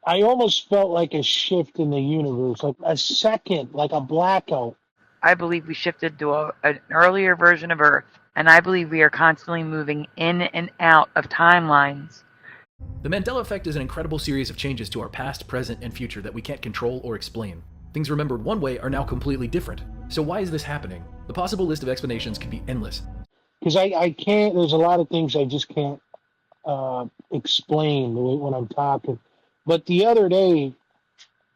I almost felt like a shift in the universe, like a second, like a blackout. I believe we shifted to an earlier version of Earth, and I believe we are constantly moving in and out of timelines. The Mandela effect is an incredible series of changes to our past, present, and future that we can't control or explain. Things remembered one way are now completely different. So why is this happening? The possible list of explanations can be endless. Because I can't, there's a lot of things I just can't explain when I'm talking. But the other day,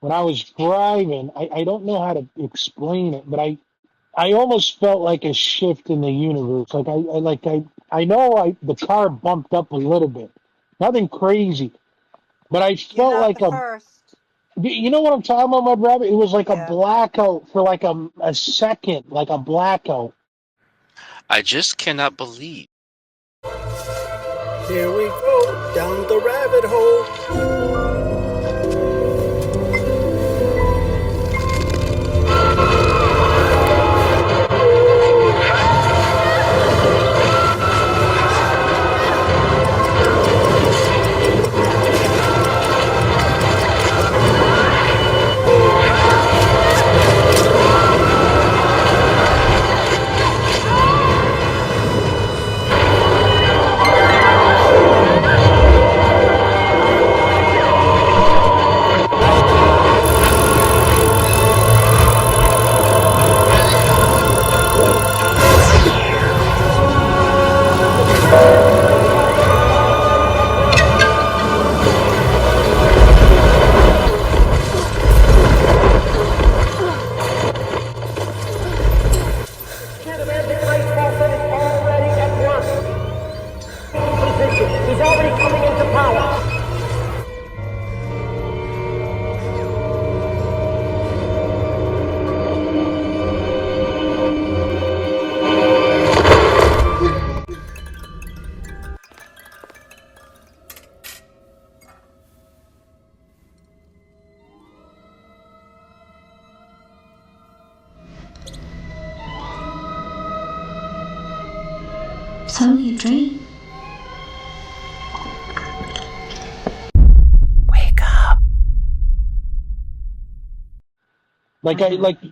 when I was driving, I don't know how to explain it, but I almost felt like a shift in the universe. I know the car bumped up a little bit, nothing crazy, but I You're felt not like the a. first. You know what I'm talking about, my brother? It was like a Yeah. blackout for like a second, like a blackout. I just cannot believe. Here we go, down the rabbit hole. He's already coming into power. It's only a dream. Wake up.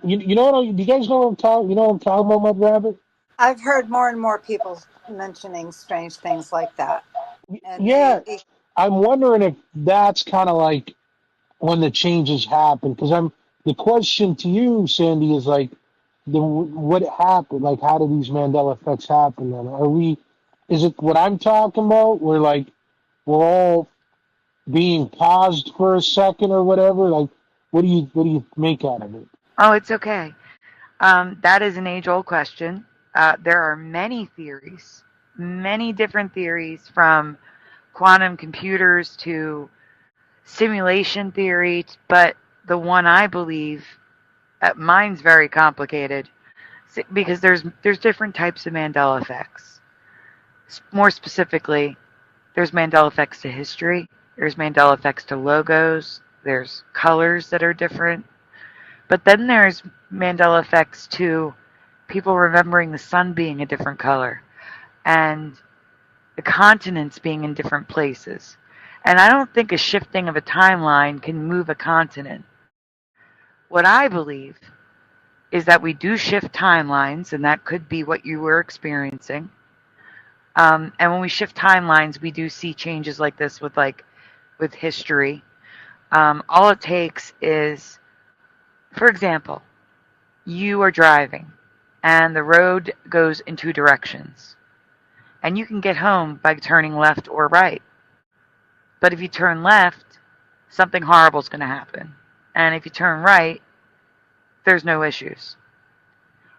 You know what? You guys know what I'm talking? You know what I'm talking about, my brother? I've heard more and more people mentioning strange things like that. And Yeah, I'm wondering if that's kind of like when the changes happen. Because the question to you, Sandy, is like, what happened? Like, how do these Mandela effects happen? Then is it what I'm talking about? Where like we're all being paused for a second or whatever? Like, what do you make out of it? Oh, it's okay. That is an age-old question. There are many theories, many different theories, from quantum computers to simulation theory, but the one I believe, mine's very complicated because there's different types of Mandela effects. More specifically, there's Mandela effects to history, there's Mandela effects to logos, there's colors that are different, but then there's Mandela effects to people remembering the sun being a different color and the continents being in different places. And I don't think a shifting of a timeline can move a continent. What I believe is that we do shift timelines, and that could be what you were experiencing. And when we shift timelines, we do see changes like this with history. All it takes is, for example, you are driving, and the road goes in two directions, and you can get home by turning left or right. But if you turn left, something horrible is going to happen, and if you turn right, there's no issues.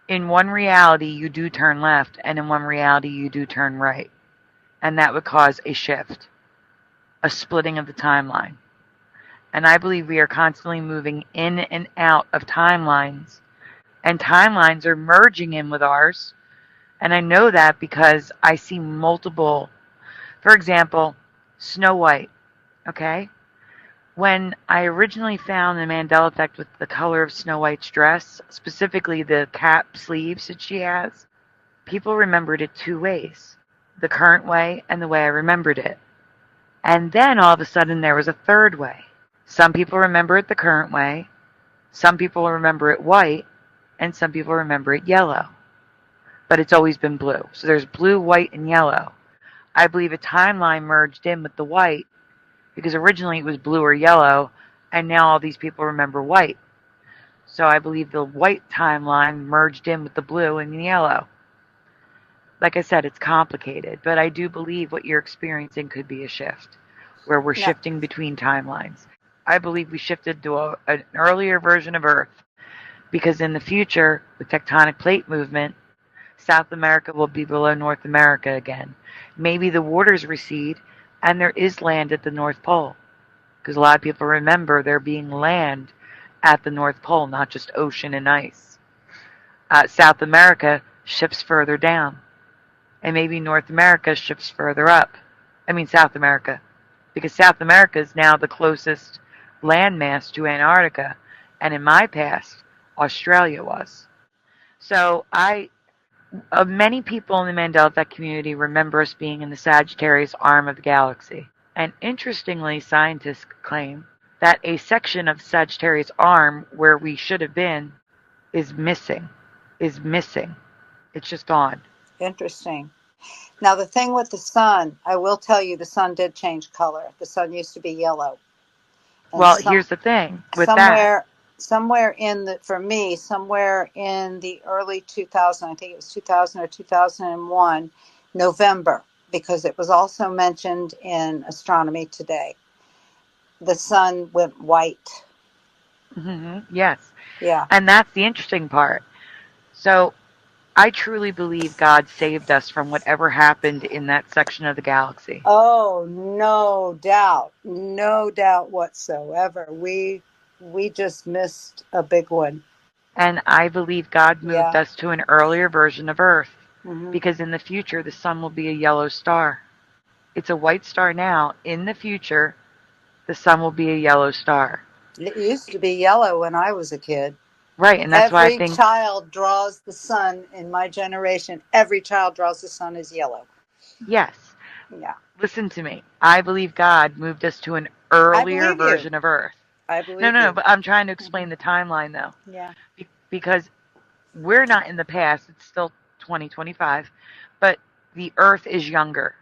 In one reality, you do turn left, and in one reality, you do turn right. And that would cause a shift, a splitting of the timeline. And I believe we are constantly moving in and out of timelines, and timelines are merging in with ours. And I know that because I see multiple, for example, Snow White, okay? When I originally found the Mandela effect with the color of Snow White's dress, specifically the cap sleeves that she has, people remembered it two ways: the current way and the way I remembered it. And then all of a sudden there was a third way. Some people remember it the current way, some people remember it white, and some people remember it yellow. But it's always been blue. So there's blue, white, and yellow. I believe a timeline merged in with the white because originally it was blue or yellow, and now all these people remember white. So I believe the white timeline merged in with the blue and the yellow. Like I said, it's complicated, but I do believe what you're experiencing could be a shift, where we're No. shifting between timelines. I believe we shifted to an earlier version of Earth because in the future, with tectonic plate movement, South America will be below North America again. Maybe the waters recede and there is land at the North Pole. Because a lot of people remember there being land at the North Pole, not just ocean and ice. South America shifts further down. And maybe North America shifts further up. I mean South America. Because South America is now the closest landmass to Antarctica. And in my past, Australia was. So many people in the Mandela Effect community remember us being in the Sagittarius arm of the galaxy. And interestingly, scientists claim that a section of Sagittarius arm where we should have been is missing. It's just gone. Interesting. Now, the thing with the sun, I will tell you, the sun did change color. The sun used to be yellow. And Well, here's the thing with somewhere in the early 2000, I think it was 2000 or 2001, November, because it was also mentioned in Astronomy Today, the sun went white. Yes. Yeah. And that's the interesting part. So I truly believe God saved us from whatever happened in that section of the galaxy. Oh, no doubt whatsoever. We just missed a big one. And I believe God moved us to an earlier version of Earth because in the future the sun will be a yellow star. It's a white star now. In the future, the sun will be a yellow star. It used to be yellow when I was a kid. Right, and that's why I think every child draws the sun in my generation. Every child draws the sun as yellow. Yes. Yeah. Listen to me. I believe God moved us to an earlier version of Earth. I believe No, but I'm trying to explain the timeline, though. Yeah. Because we're not in the past. It's still 2025. But the Earth is younger.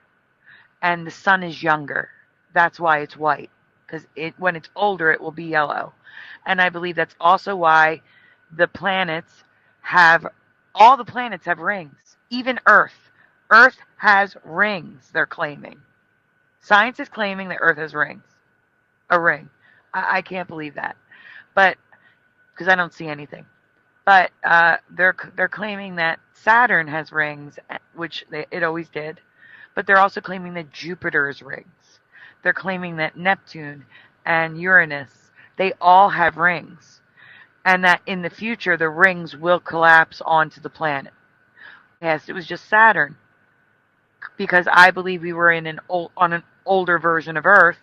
And the sun is younger. That's why it's white. Because when it's older, it will be yellow. And I believe that's also why all the planets have rings. Even Earth. Earth has rings, they're claiming. Science is claiming that Earth has rings. A ring. I can't believe that. But, because I don't see anything. But they're claiming that Saturn has rings, which it always did. But they're also claiming that Jupiter has rings. They're claiming that Neptune and Uranus, they all have rings. And that in the future, the rings will collapse onto the planet. Yes, it was just Saturn. Because I believe we were on an older version of Earth,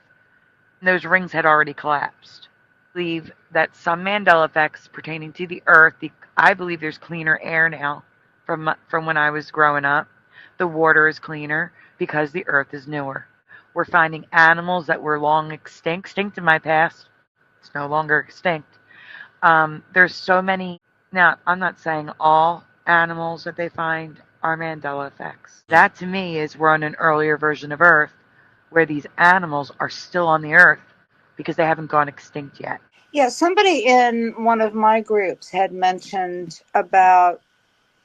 and those rings had already collapsed. I believe that some Mandela effects pertaining to the Earth, I believe there's cleaner air now from when I was growing up. The water is cleaner because the Earth is newer. We're finding animals that were long extinct in my past. It's no longer extinct. There's so many. Now, I'm not saying all animals that they find are Mandela effects. That to me is we're on an earlier version of Earth where these animals are still on the Earth because they haven't gone extinct yet. Yeah, somebody in one of my groups had mentioned about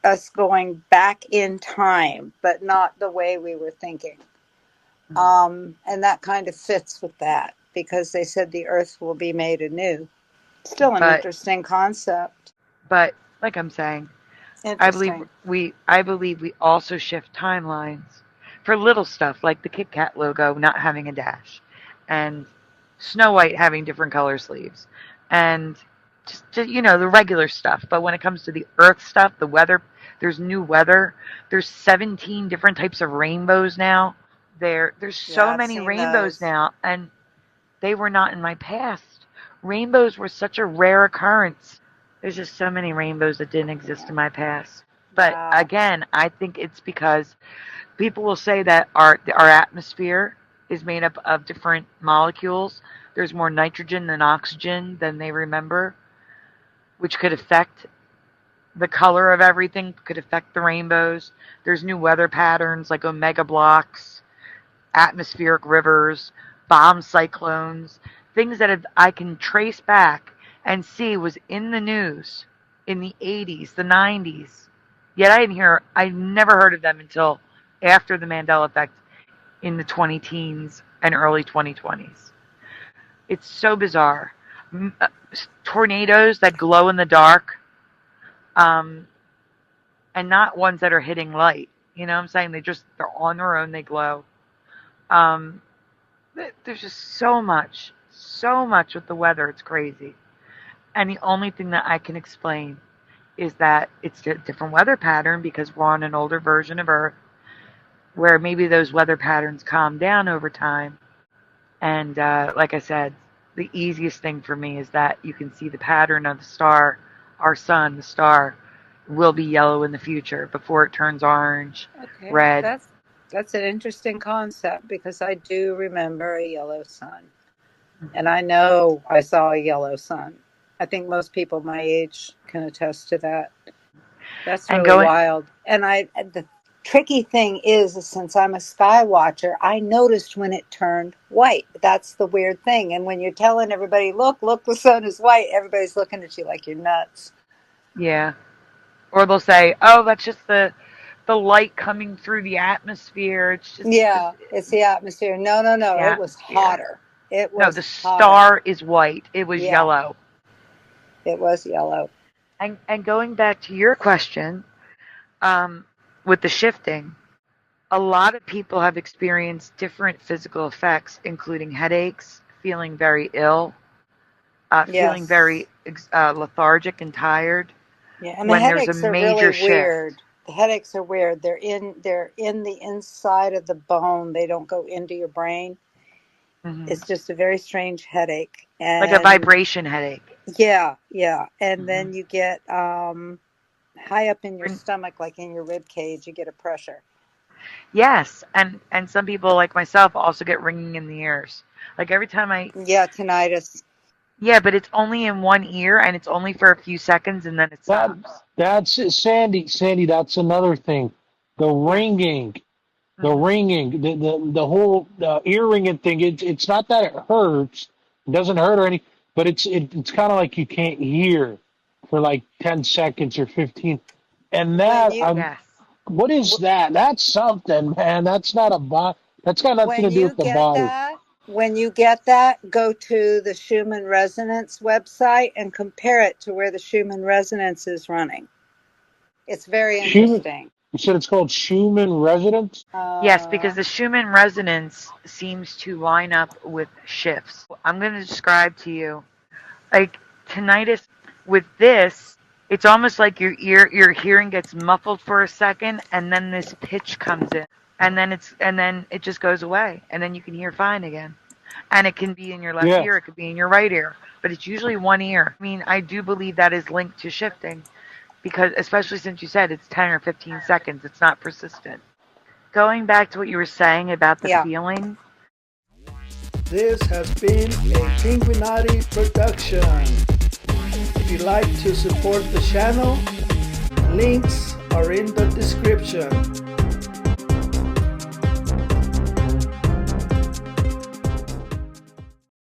us going back in time, but not the way we were thinking. And that kind of fits with that because they said the Earth will be made anew. Still an interesting concept. But like I'm saying, I believe we also shift timelines for little stuff like the Kit Kat logo not having a dash, and Snow White having different color sleeves, and just the regular stuff. But when it comes to the Earth stuff, the weather, there's new weather. There's 17 different types of rainbows now. There's so many rainbows now, and they were not in my past. Rainbows were such a rare occurrence. There's just so many rainbows that didn't exist in my past. But again, I think it's because people will say that our atmosphere is made up of different molecules, There's more nitrogen than oxygen than they remember, which could affect the color of everything, could affect the rainbows. There's new weather patterns like omega blocks, atmospheric rivers, bomb cyclones, things that I can trace back and see was in the news in the 80s, the 90s. Yet I never heard of them until after the Mandela effect in the 20 teens and early 2020s. It's so bizarre. Tornadoes that glow in the dark, and not ones that are hitting light. You know what I'm saying? They're on their own, they glow. There's just so much with the weather, it's crazy. And the only thing that I can explain is that it's a different weather pattern because we're on an older version of Earth where maybe those weather patterns calm down over time. And like I said, the easiest thing for me is that you can see the pattern of the star, our sun, the star, will be yellow in the future before it turns orange, red. That's an interesting concept because I do remember a yellow sun. And I know I saw a yellow sun. I think most people my age can attest to that. That's really wild. And the tricky thing is since I'm a sky watcher, I noticed when it turned white. That's the weird thing. And when you're telling everybody, look, the sun is white, everybody's looking at you like you're nuts. Yeah. Or they'll say, oh, that's just the light coming through the atmosphere. It's just it's the atmosphere. No. It was hotter. The star is white. It was yellow. It was yellow. And going back to your question, with the shifting, a lot of people have experienced different physical effects, including headaches, feeling very ill, feeling very lethargic and tired. Yeah, and the headaches are really weird. The headaches are weird. They're in the inside of the bone. They don't go into your brain. Mm-hmm. It's just a very strange headache. And like a vibration headache. Yeah. And then you get high up in your stomach, like in your rib cage, you get a pressure. Yes, and some people like myself also get ringing in the ears. Like every time tinnitus. Yeah, but it's only in one ear, and it's only for a few seconds, and then it stops. That's it, Sandy. That's another thing. The ringing, the whole ear ringing thing. It's not that it hurts. It doesn't hurt or anything, but it's kind of like you can't hear for like 10 seconds or 15. And that, what is that? That's something, man. That's not a body. That's got nothing to do with the body. When you get that, go to the Schumann Resonance website and compare it to where the Schumann Resonance is running. It's very interesting. You said it's called Schumann Resonance? Yes, because the Schumann Resonance seems to line up with shifts. I'm going to describe to you, like tinnitus with this, it's almost like your hearing gets muffled for a second, and then this pitch comes in. And then it just goes away, and then you can hear fine again. And it can be in your left ear, it could be in your right ear, but it's usually one ear. I mean, I do believe that is linked to shifting, because especially since you said it's 10 or 15 seconds, it's not persistent. Going back to what you were saying about the feeling. This has been a Pinguinati production. If you'd like to support the channel, links are in the description.